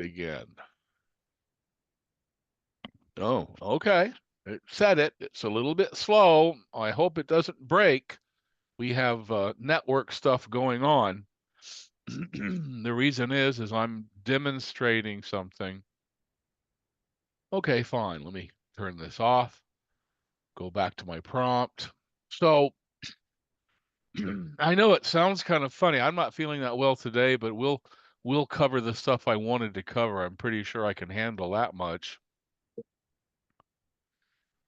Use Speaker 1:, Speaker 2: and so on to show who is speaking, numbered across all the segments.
Speaker 1: it again. Oh, okay. It said it. It's a little bit slow. I hope it doesn't break. We have network stuff going on. The reason is I'm demonstrating something. Okay, fine. Let me turn this off. Go back to my prompt. So I know it sounds kind of funny. I'm not feeling that well today, but we'll cover the stuff I wanted to cover. I'm pretty sure I can handle that much.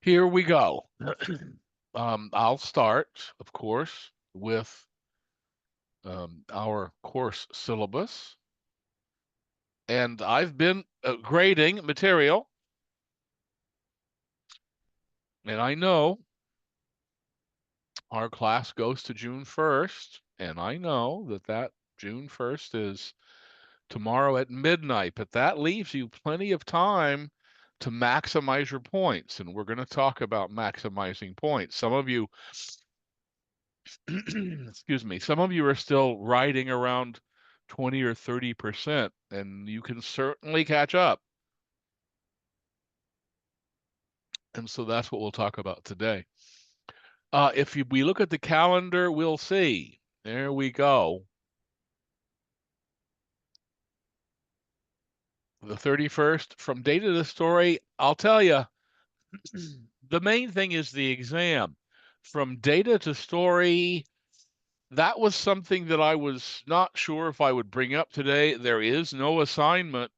Speaker 1: Here we go. I'll start, of course, with our course syllabus. And I've been grading material. And I know our class goes to June 1st. And I know that June 1st is tomorrow at midnight. But that leaves you plenty of time to maximize your points. And we're going to talk about maximizing points. Some of you, excuse me, some of you are still riding around 20 or 30%, and you can certainly catch up. And so that's what we'll talk about today. If we look at the calendar, we'll see. There we go. The 31st, from data to story, I'll tell you, the main thing is the exam. From data to story, that was something that I was not sure if I would bring up today. There is no assignment.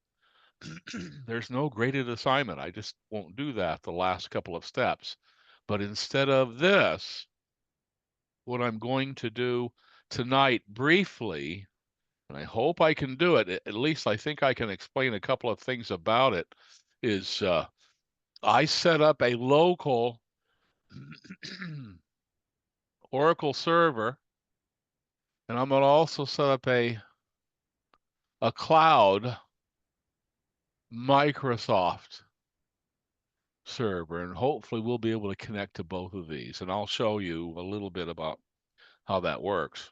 Speaker 1: There's no graded assignment. I just won't do that the last couple of steps. But instead of this, what I'm going to do tonight briefly, and I hope I can do it, at least I think I can explain a couple of things about it, is I set up a local Oracle server, and I'm going to also set up a cloud Microsoft server, and hopefully we'll be able to connect to both of these. And I'll show you a little bit about how that works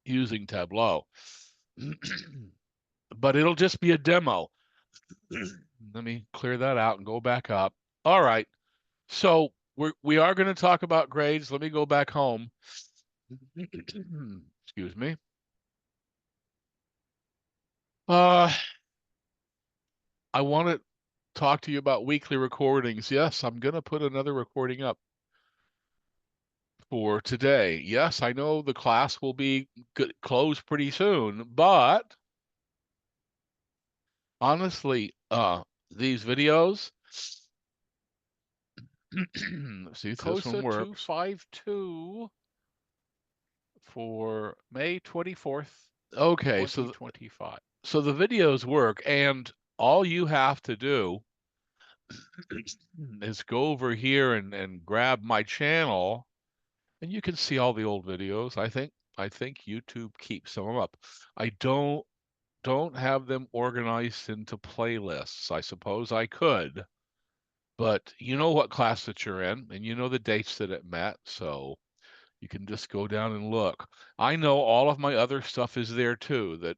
Speaker 1: using Tableau. But it'll just be a demo. Let me clear that out and go back up. All right. So we are going to talk about grades. Let me go back home. Excuse me. I want to talk to you about weekly recordings. Yes, I'm going to put another recording up for today. Yes, I know the class will be closed pretty soon, but honestly, these videos, let's see if this one
Speaker 2: COSA
Speaker 1: works.
Speaker 2: 252 for May 24th,
Speaker 1: Okay,
Speaker 2: 2025.
Speaker 1: so the videos work, and all you have to do is go over here and grab my channel, and you can see all the old videos. I think YouTube keeps some of them up. I don't have them organized into playlists. I suppose I could, but you know what class that you're in, and you know the dates that it met, so you can just go down and look. I know all of my other stuff is there too that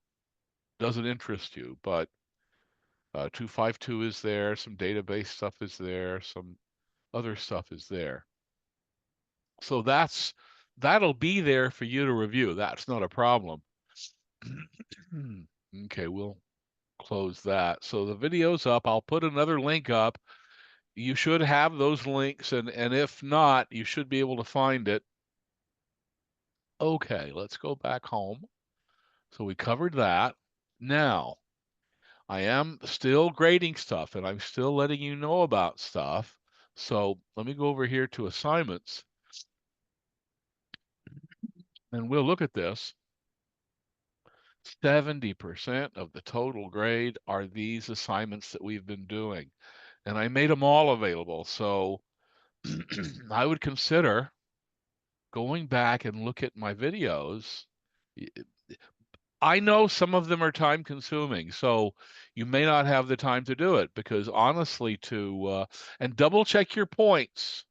Speaker 1: doesn't interest you, but 252 is there, some database stuff is there, some other stuff is there. So that'll be there for you to review. That's not a problem. Okay, we'll close that. So the video's up. I'll put another link up. You should have those links, and if not, you should be able to find it. Okay, let's go back home. So we covered that. Now, I am still grading stuff, and I'm still letting you know about stuff. So let me go over here to assignments, and we'll look at this. 70% of the total grade are these assignments that we've been doing. And I made them all available. So I would consider going back and look at my videos. I know some of them are time consuming, so you may not have the time to do it because honestly, and double check your points.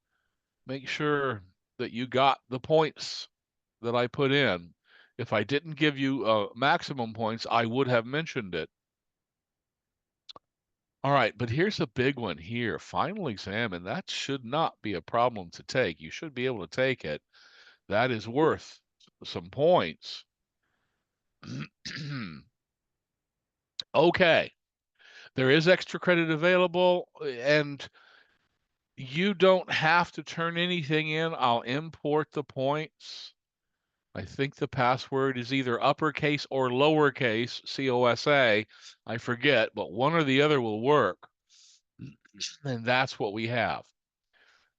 Speaker 1: Make sure that you got the points that I put in. If I didn't give you maximum points, I would have mentioned it. All right, but here's a big one here. Final exam, and that should not be a problem to take. You should be able to take it. That is worth some points. Okay, there is extra credit available, and you don't have to turn anything in. I'll import the points. I think the password is either uppercase or lowercase, COSA. I forget, but one or the other will work. And that's what we have.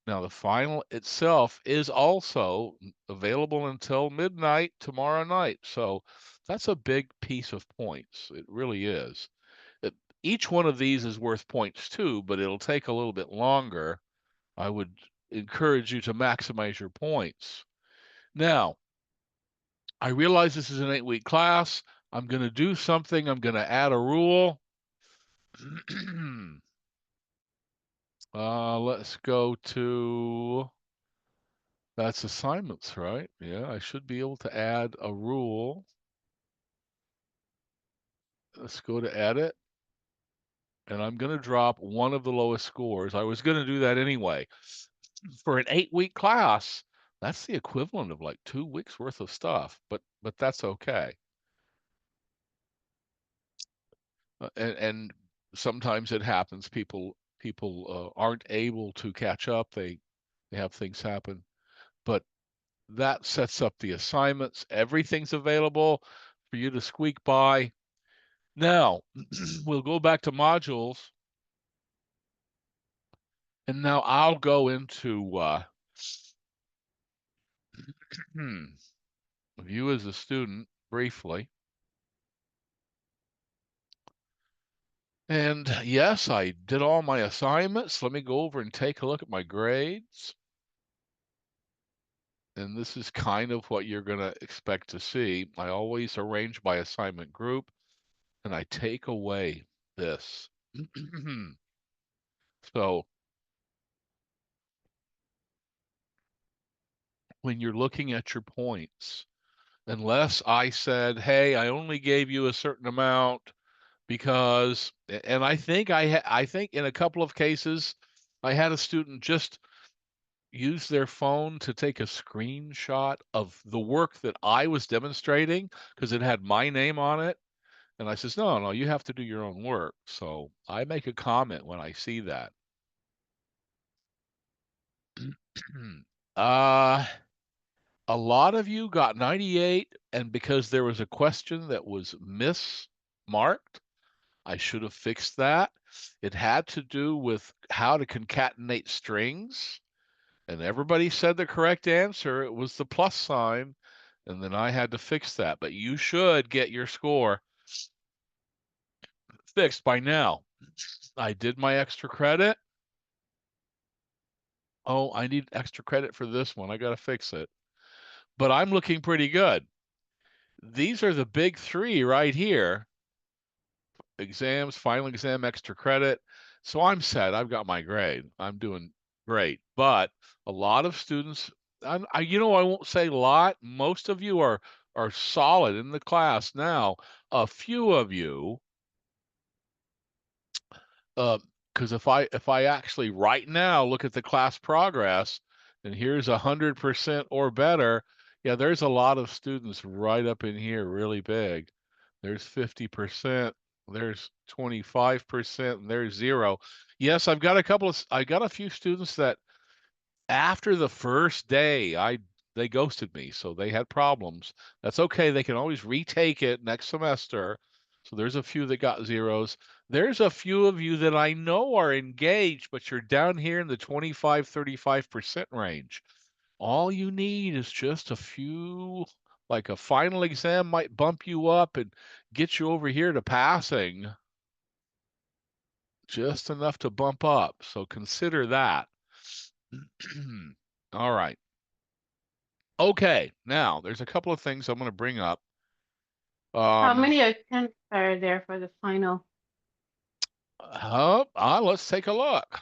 Speaker 1: Now, the final itself is also available until midnight tomorrow night. So that's a big piece of points. It really is. It, each one of these is worth points too, but it'll take a little bit longer. I would encourage you to maximize your points. Now, I realize this is an 8-week class. I'm going to do something. I'm going to add a rule. Let's go to, that's assignments, right? Yeah, I should be able to add a rule. Let's go to edit, and I'm going to drop one of the lowest scores. I was going to do that anyway. For an 8-week class, that's the equivalent of like 2 weeks worth of stuff, but that's okay. And sometimes it happens. People aren't able to catch up. They have things happen, but that sets up the assignments. Everything's available for you to squeak by. Now, we'll go back to modules, and now I'll go into view as a student briefly. And yes, I did all my assignments. Let me go over and take a look at my grades. And this is kind of what you're going to expect to see. I always arrange by assignment group, and I take away this. So when you're looking at your points, unless I said, hey, I only gave you a certain amount because, and I think in a couple of cases, I had a student just use their phone to take a screenshot of the work that I was demonstrating because it had my name on it. And I says, no, no, you have to do your own work. So I make a comment when I see that. uh, a lot of you got 98, and because there was a question that was mismarked, I should have fixed that. It had to do with how to concatenate strings, and everybody said the correct answer. It was the plus sign, and then I had to fix that. But you should get your score fixed by now. I did my extra credit. Oh, I need extra credit for this one. I got to fix it. But I'm looking pretty good. These are the big three right here: exams, final exam, extra credit. So I'm set. I've got my grade. I'm doing great. But a lot of students, I won't say a lot. Most of you are solid in the class now. A few of you, because if I actually right now look at the class progress, and here's 100% or better, yeah, there's a lot of students right up in here, really big. There's 50%, there's 25%, and there's 0. Yes, I got a few students that after the first day, they ghosted me, so they had problems. That's okay. They can always retake it next semester. So there's a few that got zeros. There's a few of you that I know are engaged, but you're down here in the 25, 35% range. All you need is just a few, like a final exam might bump you up and get you over here to passing, just enough to bump up. So consider that. All right. Okay, now there's a couple of things I'm going to bring up.
Speaker 3: How
Speaker 1: Um,
Speaker 3: many attempts are there for the final?
Speaker 1: let's take a look.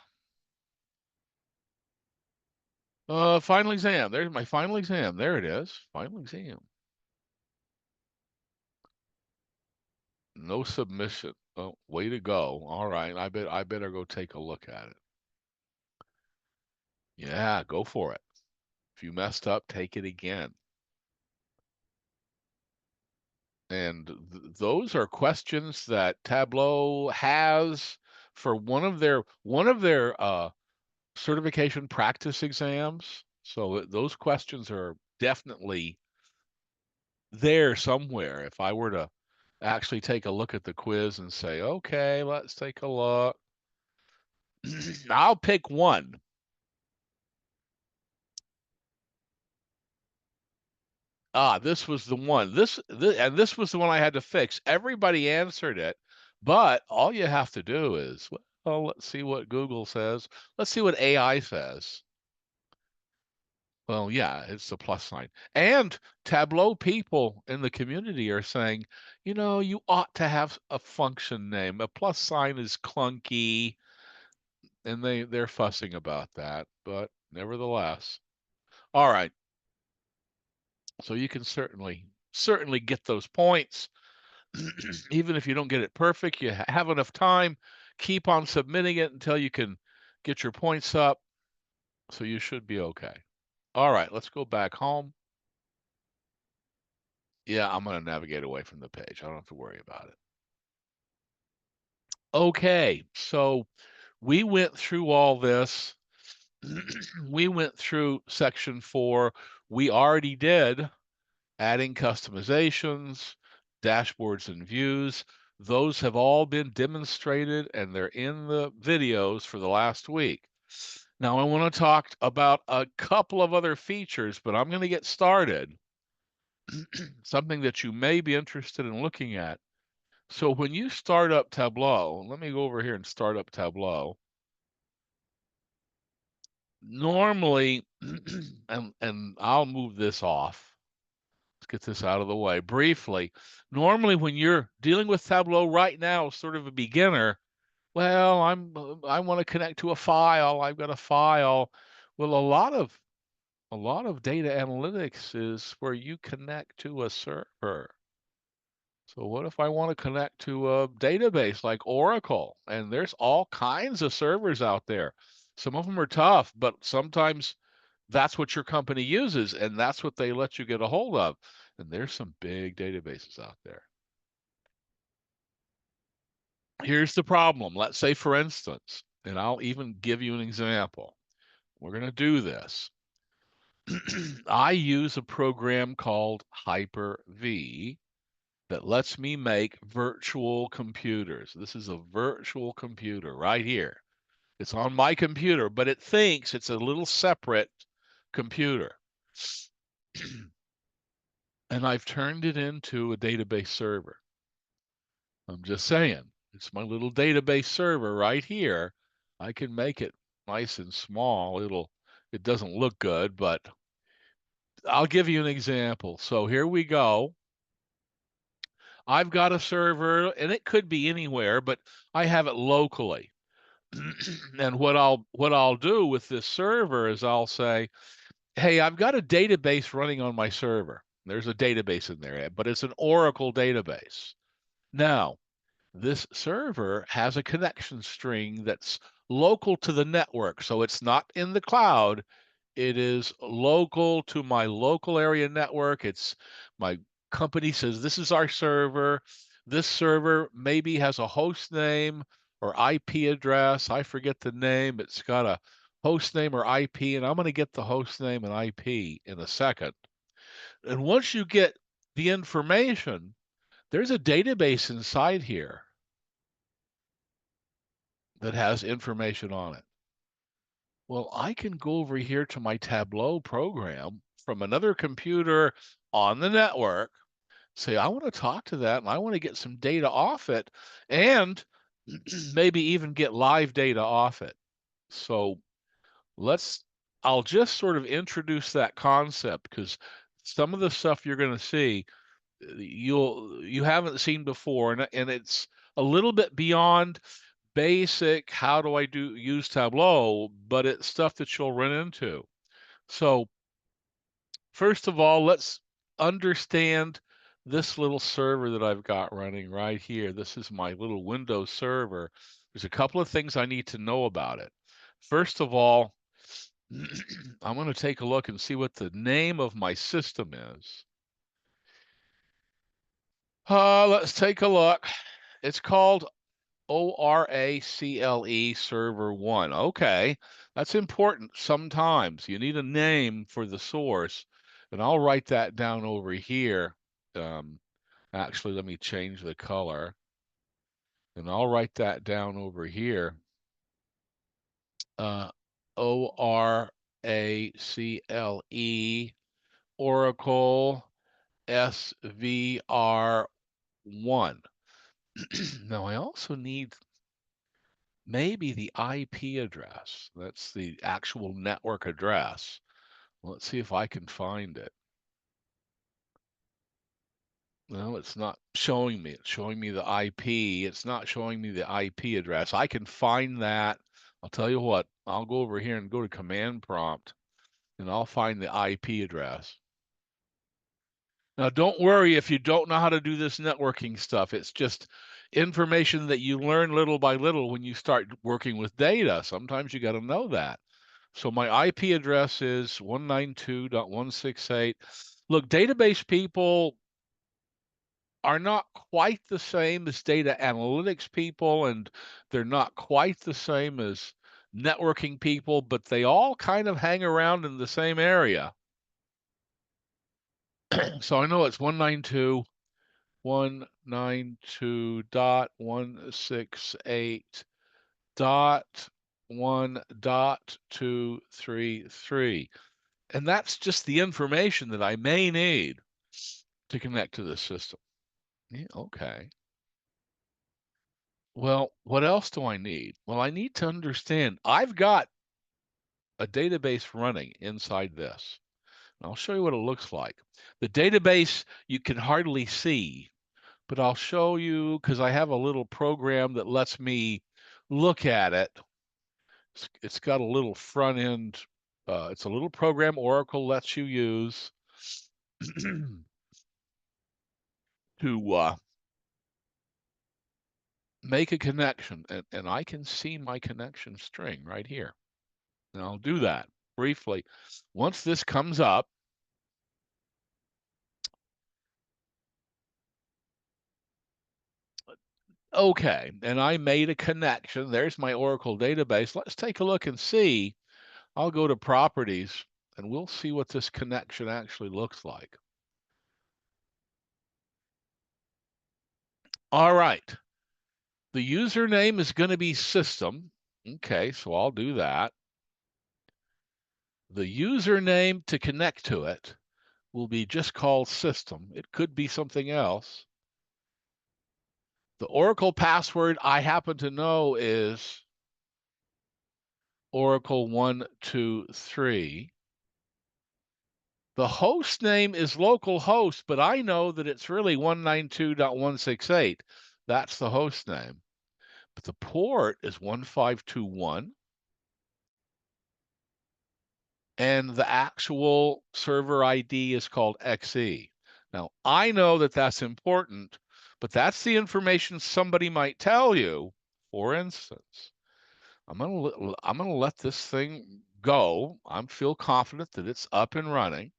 Speaker 1: Final exam. There's my final exam. There it is. Final exam. No submission. Oh, way to go. All right. I better go take a look at it. Yeah, go for it. If you messed up, take it again. And those are questions that Tableau has for one of their certification practice exams. So those questions are definitely there somewhere. If I were to actually take a look at the quiz and say, okay, let's take a look. I'll pick one. This was the one. This was the one I had to fix. Everybody answered it, but all you have to do is, well, let's see what Google says. Let's see what AI says. Well, yeah, it's a plus sign. And Tableau people in the community are saying, you ought to have a function name. A plus sign is clunky, and they're fussing about that, but nevertheless. All right. So you can certainly get those points. Even if you don't get it perfect, you have enough time. Keep on submitting it until you can get your points up. So you should be okay. All right, let's go back home. Yeah, I'm going to navigate away from the page. I don't have to worry about it. Okay, so we went through all this. We went through section 4. We already did adding customizations, dashboards, and views. Those have all been demonstrated and they're in the videos for the last week. Now, I want to talk about a couple of other features, but I'm going to get started. Something that you may be interested in looking at. So when you start up Tableau, let me go over here and start up Tableau. Normally, and I'll move this off. Let's get this out of the way briefly. Normally, when you're dealing with Tableau right now, sort of a beginner, well, I want to connect to a file. I've got a file. Well, a lot of data analytics is where you connect to a server. So what if I want to connect to a database like Oracle? And there's all kinds of servers out there. Some of them are tough, but sometimes that's what your company uses, and that's what they let you get a hold of. And there's some big databases out there. Here's the problem. Let's say, for instance, and I'll even give you an example. We're going to do this. I use a program called Hyper-V that lets me make virtual computers. This is a virtual computer right here. It's on my computer, but it thinks it's a little separate computer. And I've turned it into a database server. I'm just saying, it's my little database server right here. I can make it nice and small. It doesn't look good, but I'll give you an example. So here we go. I've got a server, and it could be anywhere, but I have it locally. And what I'll do with this server is I'll say, hey, I've got a database running on my server. There's a database in there, but it's an Oracle database. Now, this server has a connection string that's local to the network. So it's not in the cloud. It is local to my local area network. It's my company says this is our server. This server maybe has a host name or IP address. I forget the name. It's got a host name or IP, and I'm going to get the host name and IP in a second. And once you get the information, there's a database inside here that has information on it. Well, I can go over here to my Tableau program from another computer on the network, say, I want to talk to that and I want to get some data off it, and maybe even get live data off it. So I'll just sort of introduce that concept, because some of the stuff you're going to see, you haven't seen before, and it's a little bit beyond basic how do I use Tableau, but it's stuff that you'll run into. So first of all, let's understand this little server that I've got running right here. This is my little Windows server. There's a couple of things I need to know about it. First of all, I'm going to take a look and see what the name of my system is. Let's take a look. It's called ORACLE Server 1. Okay, that's important sometimes. You need a name for the source, and I'll write that down over here. Actually, let me change the color, and I'll write that down over here. ORACLE Oracle SVR1. Now, I also need maybe the IP address. That's the actual network address. Let's see if I can find it. No, it's not showing me. It's showing me the IP. It's not showing me the IP address. I can find that. I'll tell you what, I'll go over here and go to command prompt, and I'll find the IP address. Now, don't worry if you don't know how to do this networking stuff. It's just information that you learn little by little when you start working with data. Sometimes you got to know that. So my IP address is 192.168. Look, database people are not quite the same as data analytics people, and they're not quite the same as networking people, but they all kind of hang around in the same area. So I know it's 192.168.1.233. And that's just the information that I may need to connect to this system. Yeah, okay. Well, what else do I need? Well, I need to understand I've got a database running inside this. And I'll show you what it looks like. The database you can hardly see, but I'll show you because I have a little program that lets me look at it. It's got a little front end. It's a little program Oracle lets you use to make a connection, and I can see my connection string right here. And I'll do that briefly. Once this comes up, okay, and I made a connection. There's my Oracle database. Let's take a look and see. I'll go to properties, and we'll see what this connection actually looks like. All right. The username is going to be system. Okay, so I'll do that. The username to connect to it will be just called system. It could be something else. The Oracle password I happen to know is Oracle 123. The host name is localhost, but I know that it's really 192.168. That's the host name. But the port is 1521. And the actual server ID is called XE. Now, I know that that's important, but that's the information somebody might tell you. For instance, I'm gonna let this thing go. I feel confident that it's up and running.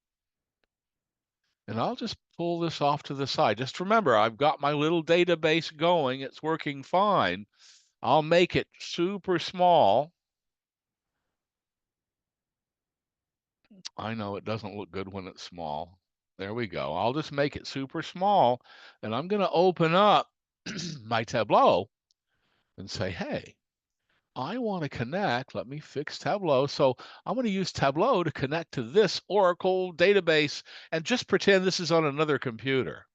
Speaker 1: And I'll just pull this off to the side. Just remember, I've got my little database going. It's working fine. I'll make it super small. I know it doesn't look good when it's small. There we go. I'll just make it super small, and I'm going to open up my Tableau and say, hey, I want to connect. Let me fix Tableau. So I'm going to use Tableau to connect to this Oracle database and just pretend this is on another computer.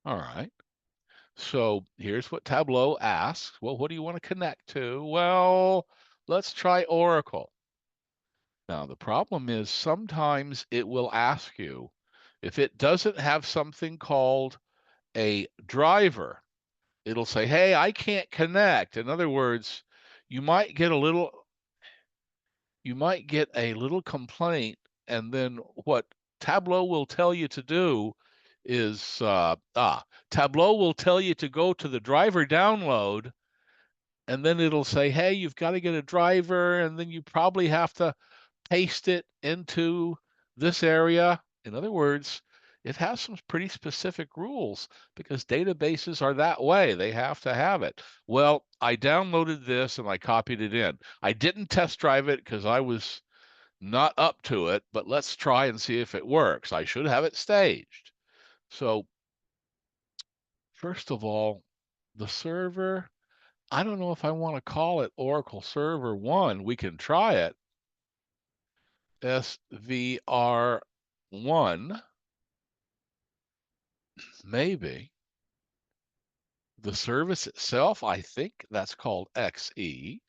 Speaker 1: All right. So here's what Tableau asks. Well, what do you want to connect to? Well, let's try Oracle. Now, the problem is sometimes it will ask you if it doesn't have something called a driver. It'll say, hey, I can't connect. In other words, you might get a little complaint, and then what Tableau will tell you to do is Tableau will tell you to go to the driver download, and then it'll say, hey, you've got to get a driver, and then you probably have to paste it into this area. In other words, it has some pretty specific rules because databases are that way. They have to have it. Well, I downloaded this and I copied it in. I didn't test drive it because I was not up to it, but let's try and see if it works. I should have it staged. So first of all, the server, I don't know if I want to call it Oracle Server 1. We can try it. SVR1, maybe. The service itself, I think that's called XE.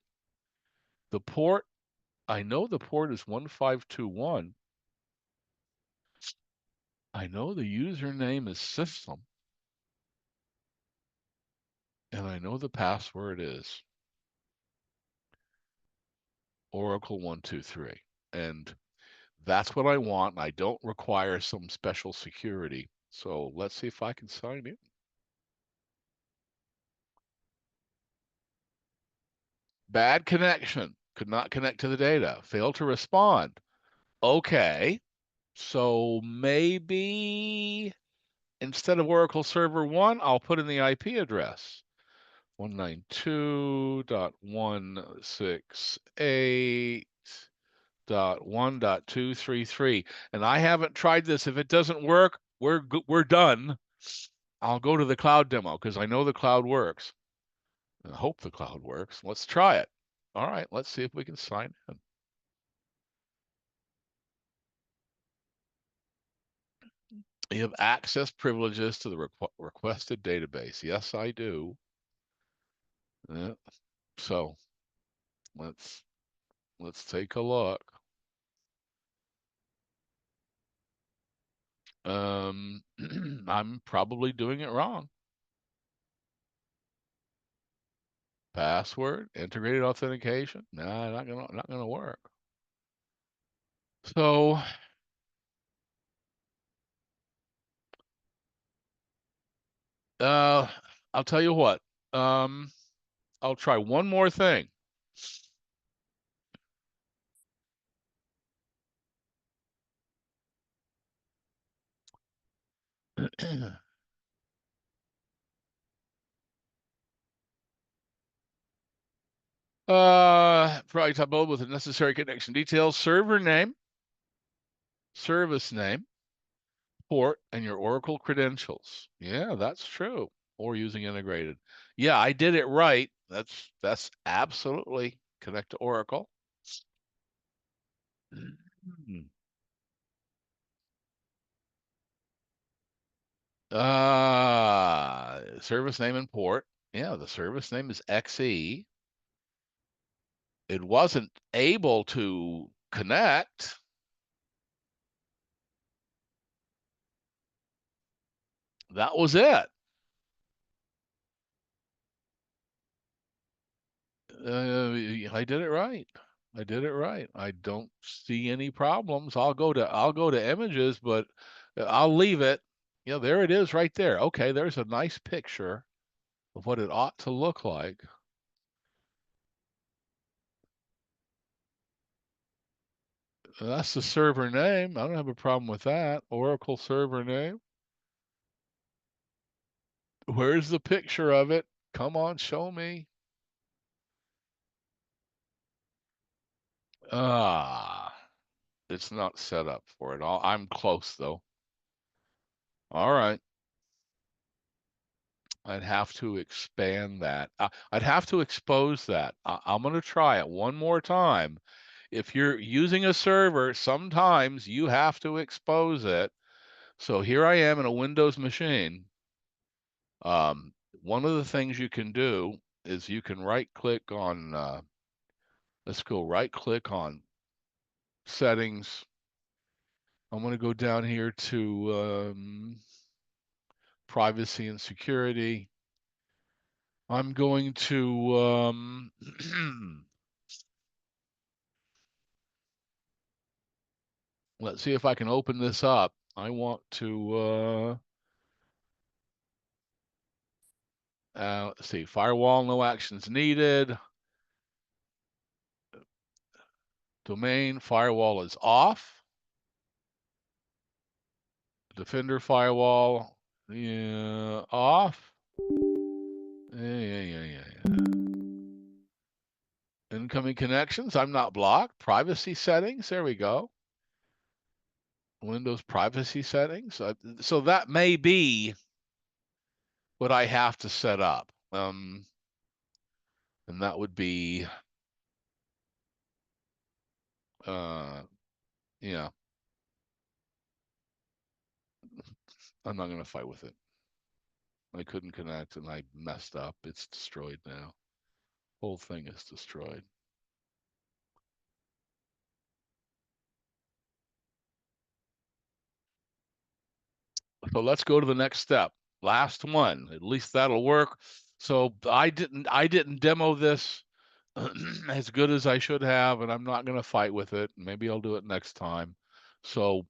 Speaker 1: The port, I know the port is 1521. I know the username is system. And I know the password is Oracle 123. And that's what I want. I don't require some special security. So let's see if I can sign in. Bad connection. Could not connect to the data. Failed to respond. Okay. So maybe instead of Oracle Server 1, I'll put in the IP address. 192.168.1.233. And I haven't tried this. If it doesn't work, we're done. I'll go to the cloud demo because I know the cloud works. I hope the cloud works. Let's try it. All right, let's see if we can sign in. You have access privileges to the requested database. Yes, I do. Yeah. So let's take a look. I'm probably doing it wrong. Password, integrated authentication. Nah, not gonna work. So I'll tell you what. Um, I'll try one more thing. Probably Tableau with the necessary connection details, server name, service name, port, and your Oracle credentials. Yeah, that's true. Or using integrated. Yeah, I did it right. That's absolutely connect to Oracle. Service name and port. Yeah, the service name is XE. It wasn't able to connect. That was it. I did it right. I did it right. I don't see any problems. I'll go to images, but I'll leave it. Yeah, there it is right there. Okay, there's a nice picture of what it ought to look like. That's the server name. I don't have a problem with that. Oracle server name. Where's the picture of it? Come on, show me. Ah, it's not set up for it. I'm close though. All right. I'd have to expand that. I'd have to expose that. I'm going to try it one more time. If you're using a server, sometimes you have to expose it. So here I am in a Windows machine. One of the things you can do is you can right click on, let's go right click on settings. I'm going to go down here to privacy and security. I'm going to let's see if I can open this up. I want to let's see, firewall, no actions needed. Domain firewall is off. Defender firewall, yeah, off. Yeah. Incoming connections, I'm not blocked. Privacy settings, there we go. Windows privacy settings. So that may be what I have to set up. And that would be, yeah, I'm not going to fight with it. I couldn't connect and I messed up. It's destroyed now. Whole thing is destroyed. So let's go to the next step. Last one. At least that'll work. So I didn't demo this as good as I should have, and I'm not going to fight with it. Maybe I'll do it next time. So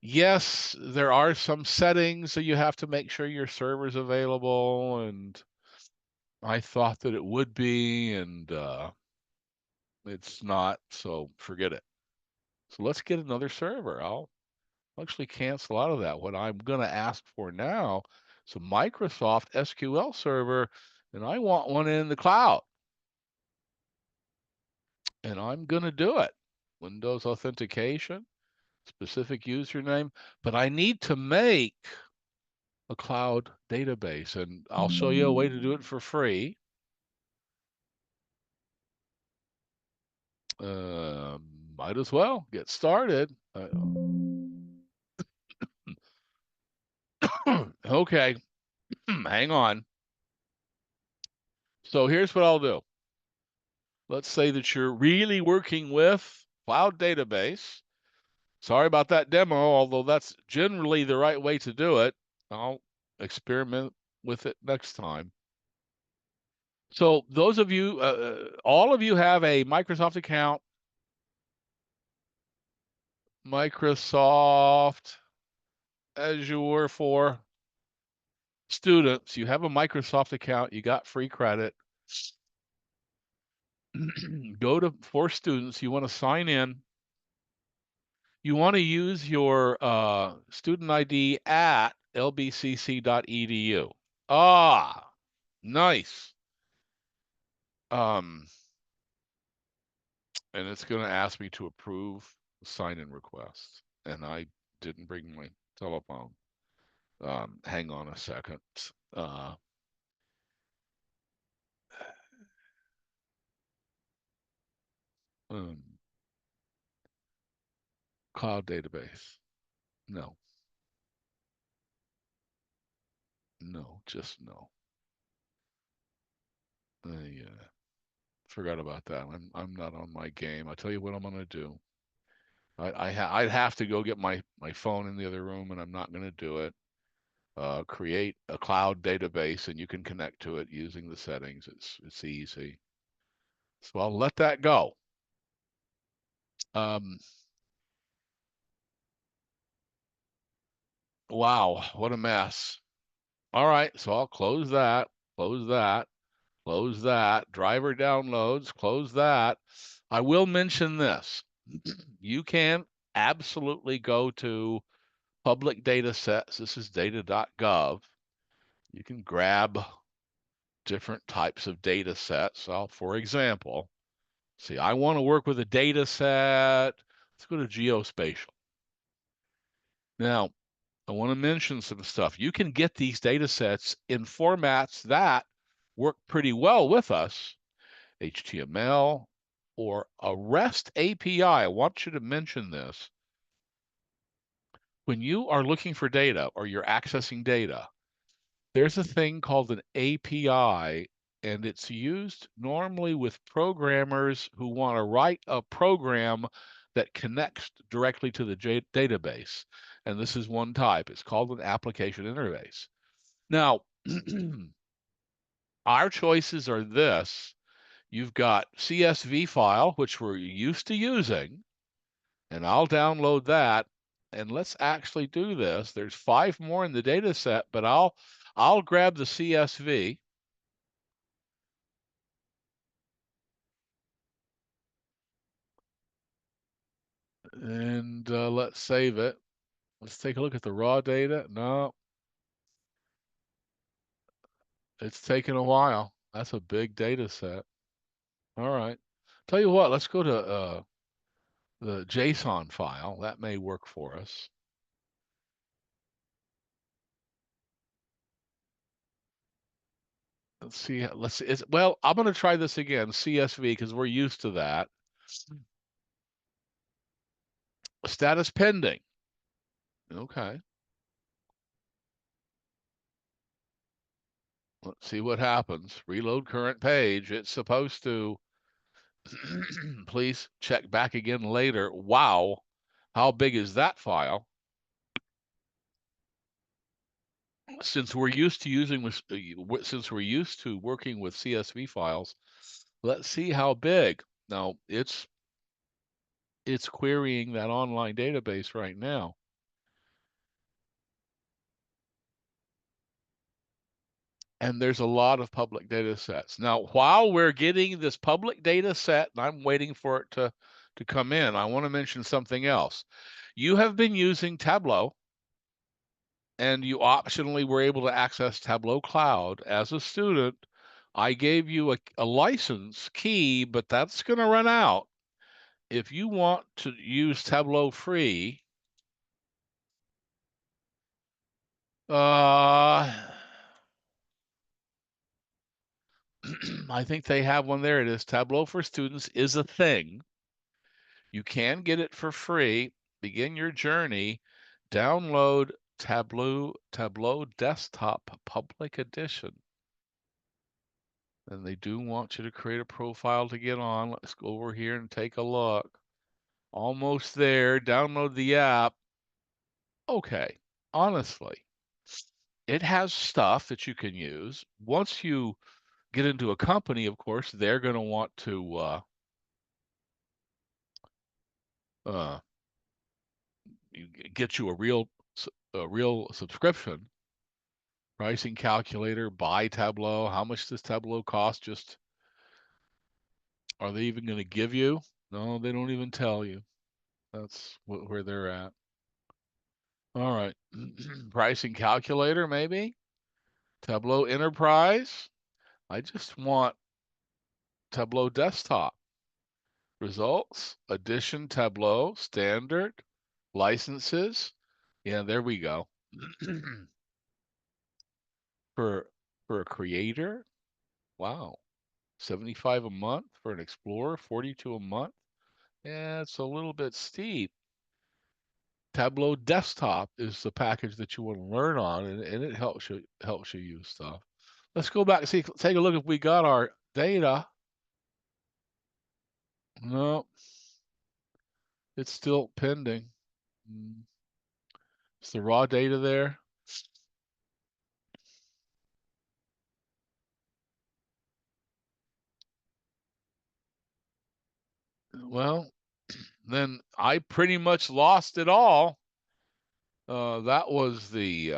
Speaker 1: yes, there are some settings that you have to make sure your server's available, and I thought that it would be, and it's not, so forget it. So let's get another server. I'll actually cancel out of that. What I'm going to ask for now is a Microsoft SQL server, and I want one in the cloud. And I'm going to do it. Windows authentication, specific username, but I need to make a cloud database, and I'll show you a way to do it for free. Might as well get started. Okay, hang on. So here's what I'll do. Let's say that you're really working with cloud database. Sorry about that demo, although that's generally the right way to do it. I'll experiment with it next time. So those of you, all of you have a Microsoft account. Microsoft Azure for students. You have a Microsoft account. You got free credit. Go to for students. You want to sign in. You want to use your student ID at lbcc.edu. Ah, nice. And it's going to ask me to approve the sign-in request. And I didn't bring my telephone. Hang on a second. Cloud database. No. No, just no. I forgot about that. I'm not on my game. I'll tell you what I'm going to do. I'd have to go get my phone in the other room, and I'm not going to do it. Create a cloud database, and you can connect to it using the settings. It's easy. So I'll let that go. Wow, what a mess. All right, so I'll close that, close that, close that. Driver downloads, close that. I will mention this. You can absolutely go to public data sets. This is data.gov. You can grab different types of data sets. So, for example, see, I want to work with a data set. Let's go to geospatial. Now, I want to mention some stuff. You can get these data sets in formats that work pretty well with us, HTML or a REST API. I want you to mention this. When you are looking for data or you're accessing data, there's a thing called an API, and it's used normally with programmers who want to write a program that connects directly to the database. And this is one type. It's called an application interface. Now, our choices are this. You've got CSV file, which we're used to using, and I'll download that. And let's actually do this. There's 5 more in the data set, but I'll I'll grab the CSV. And let's save it. Let's take a look at the raw data. No, it's taken a while. That's a big data set. All right. Tell you what, let's go to the JSON file. That may work for us. Let's see. Let's see. Well, I'm going to try this again, CSV, because we're used to that. Status pending. Okay. Let's see what happens. Reload current page. It's supposed to. Please check back again later. Wow. How big is that file? Since we're used to since we're used to working with CSV files, let's see how big. Now, it's querying that online database right now. And there's a lot of public data sets. Now, while we're getting this public data set, and I'm waiting for it to come in, I want to mention something else. You have been using Tableau, and you optionally were able to access Tableau Cloud as a student. I gave you a license key, but that's going to run out. If you want to use Tableau free, I think they have one there. It is Tableau for Students is a thing. You can get it for free. Begin your journey. Download Tableau Desktop Public Edition. And they do want you to create a profile to get on. Let's go over here and take a look. Almost there. Download the app. Okay, honestly, it has stuff that you can use. Once you get into a company, of course, they're going to want to uh, get you a real subscription. Pricing calculator, buy Tableau. How much does Tableau cost? Just are they even going to give you? No, they don't even tell you. That's where they're at. All right. Pricing calculator, maybe? Tableau Enterprise. I just want Tableau Desktop. Results, Edition Tableau, Standard, Licenses. Yeah, there we go. for a creator, wow. 75 a month for an Explorer, 42 a month. Yeah, it's a little bit steep. Tableau Desktop is the package that you want to learn on, and it helps you use stuff. Let's go back and take a look if we got our data. No, it's still pending. Is the raw data there? Well, then I pretty much lost it all. That was the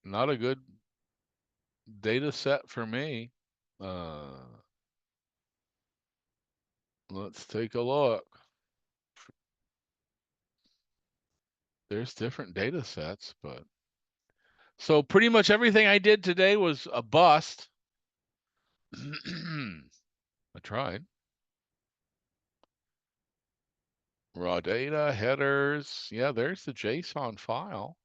Speaker 1: not a good data set for me. Let's take a look. There's different data sets, but so pretty much everything I did today was a bust. I tried. Raw data, headers. Yeah, there's the JSON file.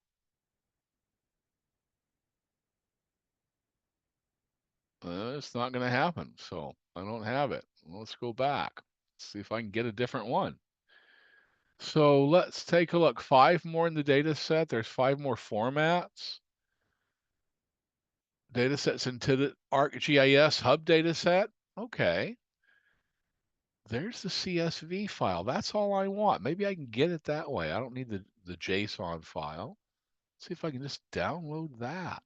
Speaker 1: It's not going to happen, so I don't have it. Let's go back. See if I can get a different one. So let's take a look. 5 more in the data set. There's 5 more formats. Data sets into the ArcGIS Hub data set. Okay. There's the CSV file. That's all I want. Maybe I can get it that way. I don't need the JSON file. See if I can just download that.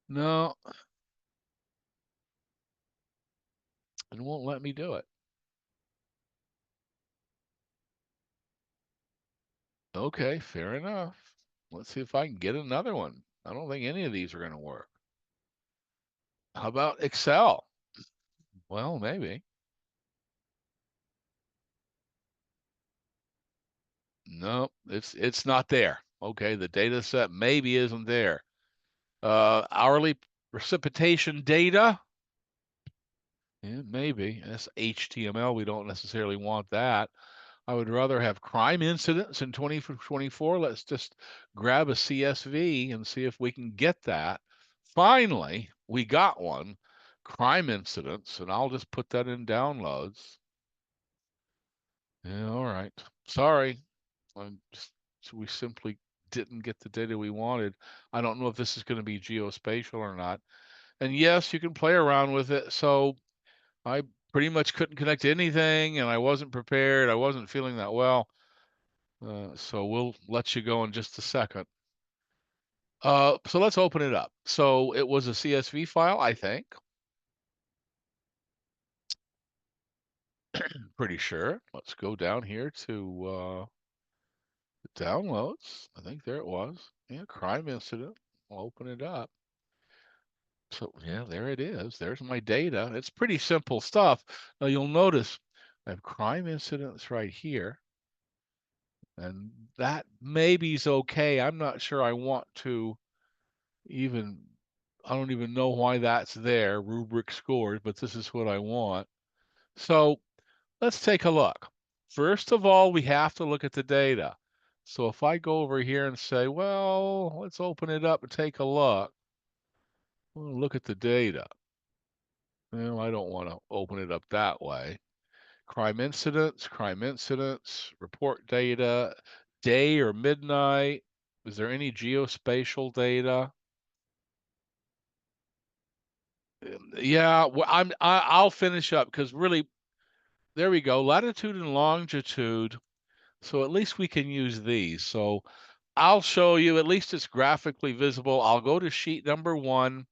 Speaker 1: No, it won't let me do it. Okay, fair enough. Let's see if I can get another one. I don't think any of these are going to work. How about Excel? Well, maybe. No, it's not there. Okay, the data set maybe isn't there. Hourly precipitation data. Yeah, maybe. That's HTML. We don't necessarily want that. I would rather have crime incidents in 2024. Let's just grab a CSV and see if we can get that. Finally, we got one. Crime incidents, and I'll just put that in downloads. Yeah, all right. Sorry. We simply didn't get the data we wanted. I don't know if this is going to be geospatial or not. And yes, you can play around with it. So I pretty much couldn't connect to anything, and I wasn't prepared. I wasn't feeling that well. So we'll let you go in just a second. So let's open it up. So it was a CSV file, I think. Pretty sure. Let's go down here to downloads. I think there it was. Yeah, crime incident. I'll open it up. So yeah, there it is. There's my data. It's pretty simple stuff. Now you'll notice I have crime incidents right here. And that maybe's okay. I'm not sure I want to even, I don't even know why that's there, rubric scores, but this is what I want. So let's take a look. First of all, we have to look at the data. So if I go over here and say, well, let's open it up and take a look. We'll look at the data. Well, I don't want to open it up that way. Crime incidents, report data, day or midnight. Is there any geospatial data? Yeah, well, I'll finish up because really, there we go. Latitude and longitude. So at least we can use these. So I'll show you, at least it's graphically visible. I'll go to sheet number 1.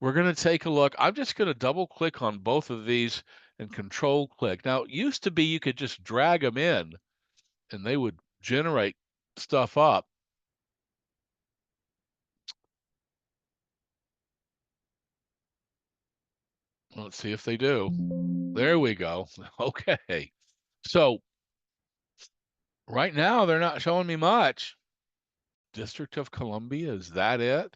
Speaker 1: We're going to take a look. I'm just going to double click on both of these and control click. Now, it used to be you could just drag them in and they would generate stuff up. Let's see if they do. There we go. Okay. So right now they're not showing me much. District of Columbia, is that it?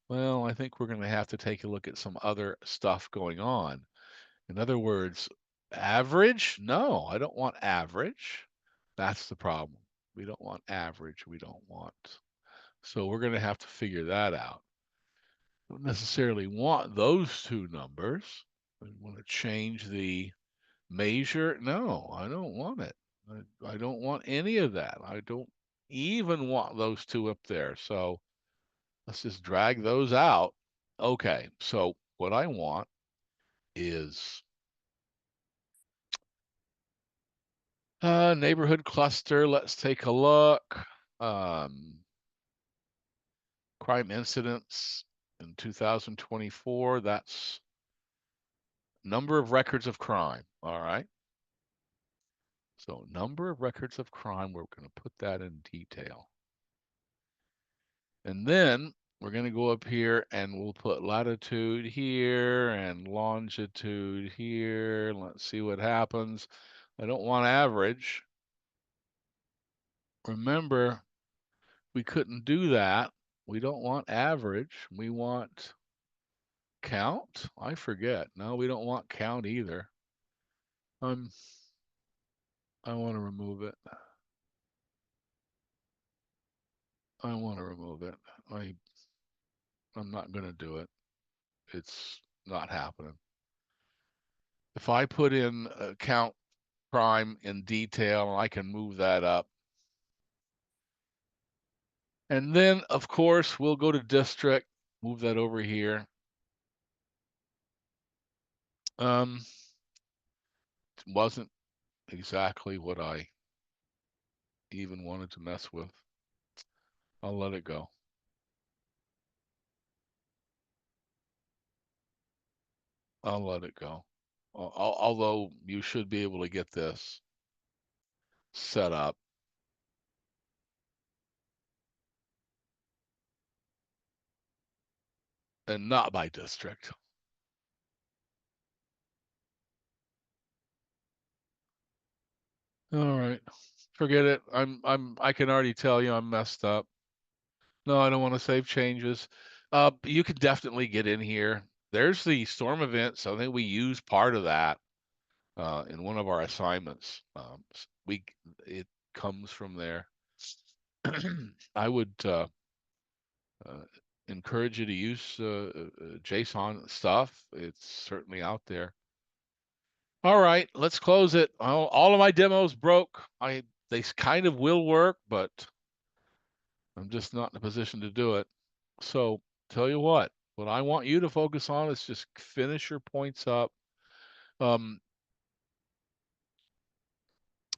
Speaker 1: Well, I think we're going to have to take a look at some other stuff going on. In other words, average? No, I don't want average. That's the problem. We don't want average. We don't want. So we're going to have to figure that out. Don't necessarily want those two numbers. I want to change the measure. No, I don't want it. I don't want any of that. I don't even want those two up there. So let's just drag those out. Okay, so what I want is neighborhood cluster. Let's take a look. Um, crime incidents in 2024. That's number of records of crime. All right. So number of records of crime, we're going to put that in detail. And then we're going to go up here and we'll put latitude here and longitude here. Let's see what happens. I don't want average. Remember, we couldn't do that. We don't want average. We want count. I forget. No, we don't want count either. I want to remove it. I want to remove it. I'm not going to do it. It's not happening. If I put in count crime in detail, I can move that up. And then, of course, we'll go to district, move that over here. Wasn't exactly what I even wanted to mess with. I'll let it go. I'll let it go. Although you should be able to get this set up. and not by district. All right. Forget it. I can already tell you I'm messed up. No, I don't want to save changes. You could definitely get in here. There's the storm event, so I think we use part of that in one of our assignments. It comes from there. I would uh, encourage you to use JSON stuff. It's certainly out there. All right, let's close it. All of my demos broke. They kind of will work, but I'm just not in a position to do it. So tell you what I want you to focus on is just finish your points up. Um,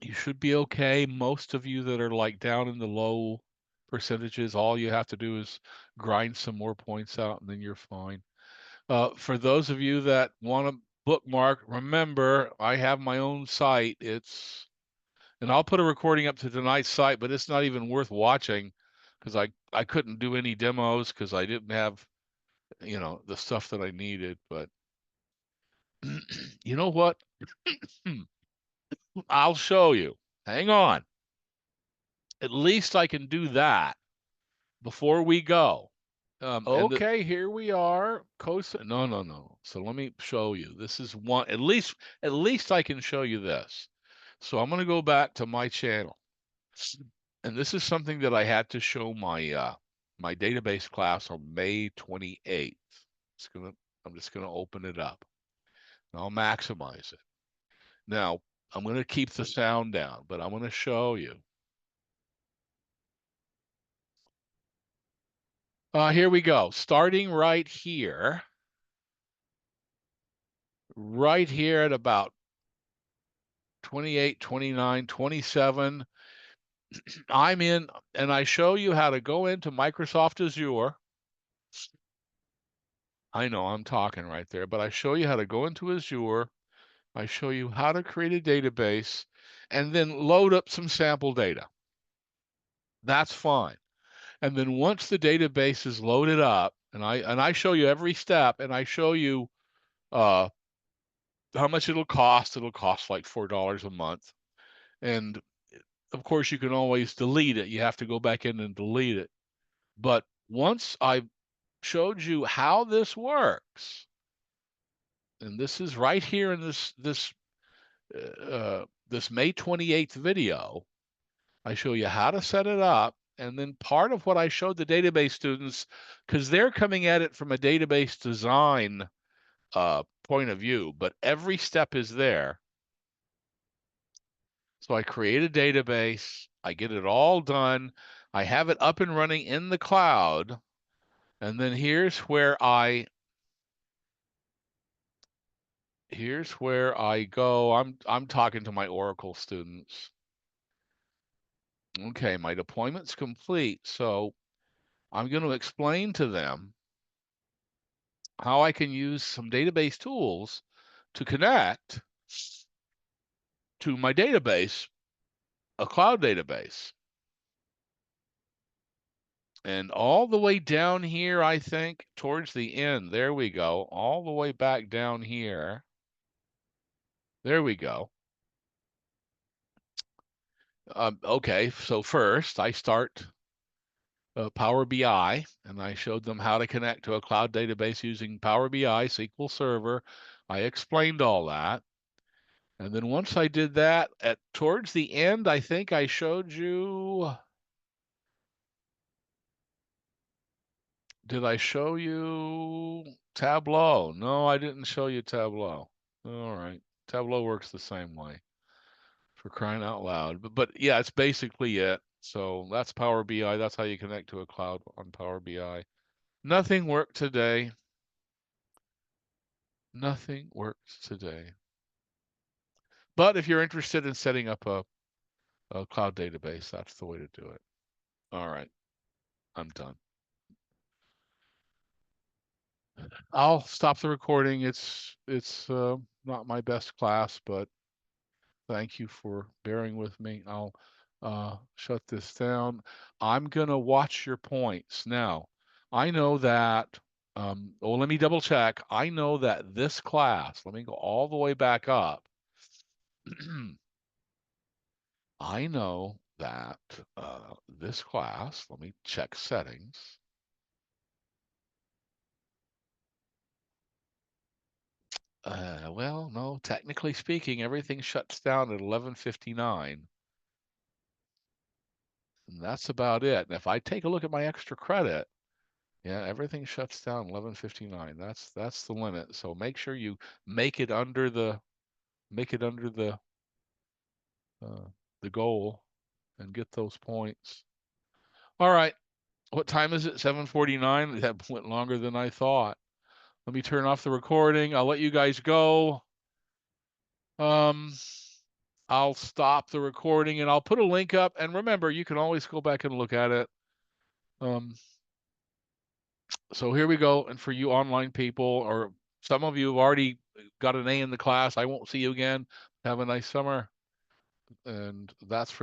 Speaker 1: you should be okay. Most of you that are like down in the low percentages, all you have to do is grind some more points out and then you're fine. For those of you that want to bookmark, remember I have my own site. And I'll put a recording up to tonight's site, but it's not even worth watching because I couldn't do any demos because I didn't have, the stuff that I needed. But you know what? I'll show you. Hang on. At least I can do that before we go.
Speaker 2: Okay, here we are. COSA.
Speaker 1: No, no, no. So let me show you. This is one. At least I can show you this. So I'm going to go back to my channel, and this is something that I had to show my database class on May 28th. I'm just gonna open it up. I'll maximize it. Now I'm going to keep the sound down, but I'm going to show you. Here we go. Starting right here at about 28, 29, 27. I'm in, and I show you how to go into Microsoft Azure. I know I'm talking right there, but I show you how to go into Azure. I show you how to create a database and then load up some sample data. That's fine. And then once the database is loaded up, and I show you every step, and I show you uh, how much it'll cost. It'll cost like $4 a month. And of course, you can always delete it. You have to go back in and delete it. But once I've showed you how this works, and this is right here in this May 28th video, I show you how to set it up. And then part of what I showed the database students, because they're coming at it from a database design point of view, but every step is there. So I create a database, I get it all done, I have it up and running in the cloud, and then here's where I go. I'm talking to my Oracle students. Okay, my deployment's complete, so I'm going to explain to them how I can use some database tools to connect to my database, a cloud database. And all the way down here, I think, towards the end, there we go, all the way back down here. There we go. Okay, so first I start Power BI, and I showed them how to connect to a cloud database using Power BI, SQL Server. I explained all that. And then once I did that, towards the end, I think I showed you. Did I show you Tableau? No, I didn't show you Tableau. All right. Tableau works the same way, for crying out loud. But yeah, it's basically it. So that's Power BI. That's how you connect to a cloud on Power BI. Nothing worked today. Nothing works today. But if you're interested in setting up a cloud database, that's the way to do it. All right, I'm done. I'll stop the recording. It's not my best class, but thank you for bearing with me. I'll shut this down. I'm gonna watch your points now. I know that Well, let me double check. I know that this class, let me go all the way back up. I know that this class, let me check settings. Well, no, technically speaking, everything shuts down at 11:59. And that's about it. And if I take a look at my extra credit, yeah, everything shuts down 11:59. That's the limit. So make sure you make it under the the goal and get those points. All right. What time is it? 7:49. That went longer than I thought. Let me turn off the recording. I'll let you guys go. I'll stop the recording and I'll put a link up. And remember, you can always go back and look at it. So here we go. And for you online people, or some of you have already got an A in the class, I won't see you again. Have a nice summer. And that's for